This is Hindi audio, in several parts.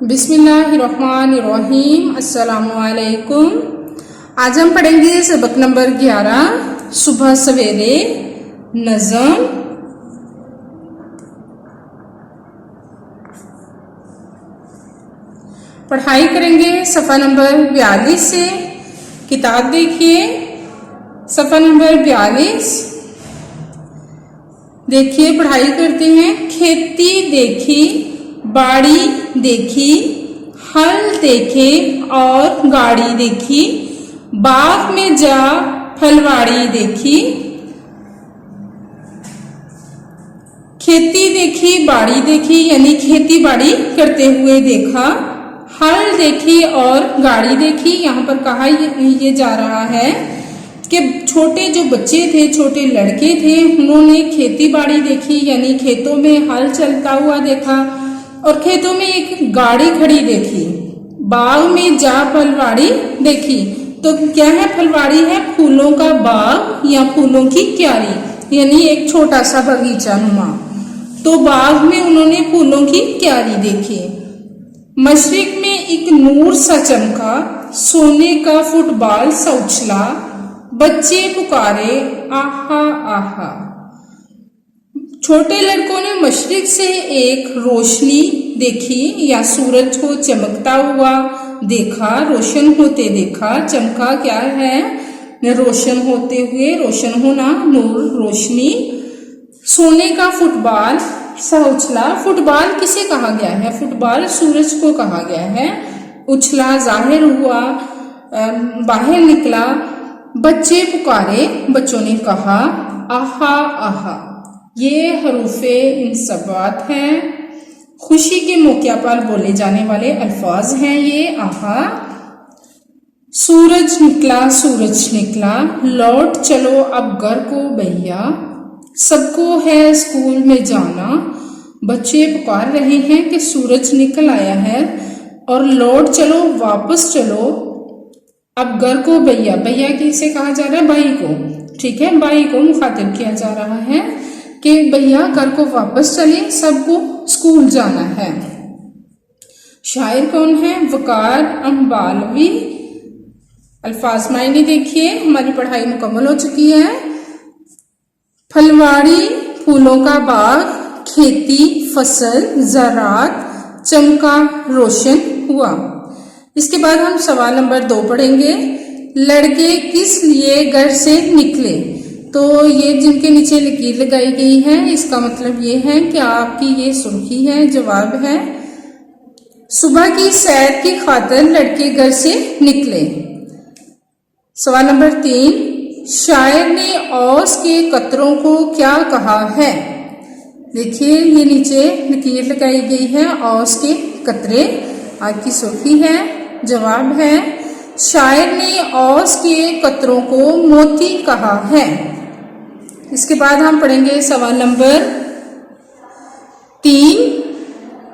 बिस्मिल्लाहिर्रहमानिर्रहीम। अस्सलामुअलैकुम। आज हम पढ़ेंगे सबक नंबर 11 सुबह सवेरे नज़म। पढ़ाई करेंगे सफ़ा नंबर 42 से। किताब देखिए सफ़ा नंबर 42। देखिए पढ़ाई करते हैं। खेती देखी, बाड़ी देखी, हल देखे और गाड़ी देखी, बाग में जा फलवाड़ी देखी। खेती देखी, बाड़ी देखी यानी खेती बाड़ी करते हुए देखा, हल देखी और गाड़ी देखी। यहाँ पर कहा ये जा रहा है कि छोटे जो बच्चे थे, छोटे लड़के थे, उन्होंने खेती बाड़ी देखी यानी खेतों में हल चलता हुआ देखा और खेतों में एक गाड़ी खड़ी देखी, बाग में जा फलवाड़ी देखी। तो क्या है फलवाड़ी? है फूलों का बाग या फूलों की क्यारी यानी एक छोटा सा बगीचा नुमा। तो बाग में उन्होंने फूलों की क्यारी देखी। मशरिक में एक नूर सा चमका, सोने का फुटबॉल सा उछला, बच्चे पुकारे आहा आहा। छोटे लड़कों ने मशरिक से एक रोशनी देखी या सूरज को चमकता हुआ देखा, रोशन होते देखा। चमका क्या है? रोशन होते हुए, रोशन होना, नूर, रोशनी। सोने का फुटबॉल सा उछला। फुटबॉल किसे कहा गया है? फुटबॉल सूरज को कहा गया है। उछला जाहिर हुआ, बाहर निकला। बच्चे पुकारे, बच्चों ने कहा आहा आहा। ये हरूफे इंसबात हैं, खुशी के मौके पर बोले जाने वाले अल्फाज हैं ये आहा। सूरज निकला, सूरज निकला, लौट चलो अब घर को भैया, सबको है स्कूल में जाना। बच्चे पुकार रहे हैं कि सूरज निकल आया है और लौट चलो, वापस चलो अब घर को भैया। भैया किसे कहा जा रहा है? भाई को। ठीक है, भाई को मुखातिब किया जा रहा है कि भैया घर को वापस चले, सबको स्कूल जाना है। शायर कौन है? वकार अम्बालवी। अल्फाज मायने देखिए। हमारी पढ़ाई मुकम्मल हो चुकी है। फलवाड़ी फूलों का बाग, खेती फसल, ज़राअत, चमका रोशन हुआ। इसके बाद हम सवाल नंबर 2 पढ़ेंगे। लड़के किस लिए घर से निकले? तो ये जिनके नीचे लकीर लगाई गई है इसका मतलब ये है कि आपकी ये सुर्खी है। जवाब है सुबह की सैर की खातिर लड़के घर से निकले। सवाल नंबर 3, शायर ने औस के कतरों को क्या कहा है? देखिए ये नीचे लकीर लगाई गई है, औस के कतरे आपकी सुर्खी है। जवाब है शायर ने औस के कतरों को मोती कहा है। इसके बाद हम पढ़ेंगे सवाल नंबर 3,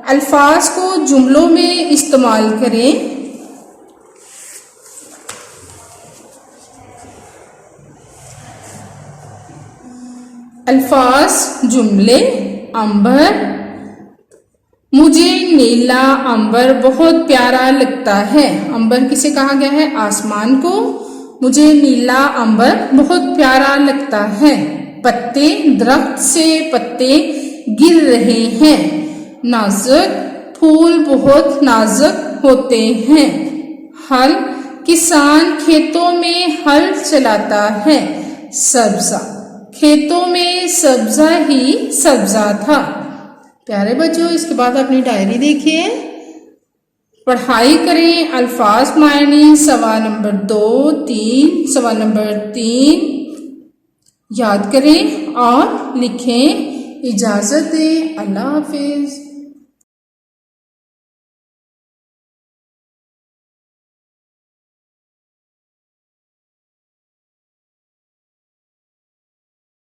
अल्फाज को जुमलों में इस्तेमाल करें। अल्फाज जुमले। अंबर, मुझे नीला अंबर बहुत प्यारा लगता है। अंबर किसे कहा गया है? आसमान को। मुझे नीला अंबर बहुत प्यारा लगता है। पत्ते, दरख्त से पत्ते गिर रहे हैं। नाजुक, फूल बहुत नाजुक होते हैं। हल, किसान खेतों में हल चलाता है। सब्जा, खेतों में सब्जा ही सब्जा था। प्यारे बच्चों, इसके बाद अपनी डायरी देखिए, पढ़ाई करें। अल्फाज मायने सवाल नंबर 2, 3, सवाल नंबर 3 याद करें और लिखें। इजाज़त दें। अल्लाह हाफिज।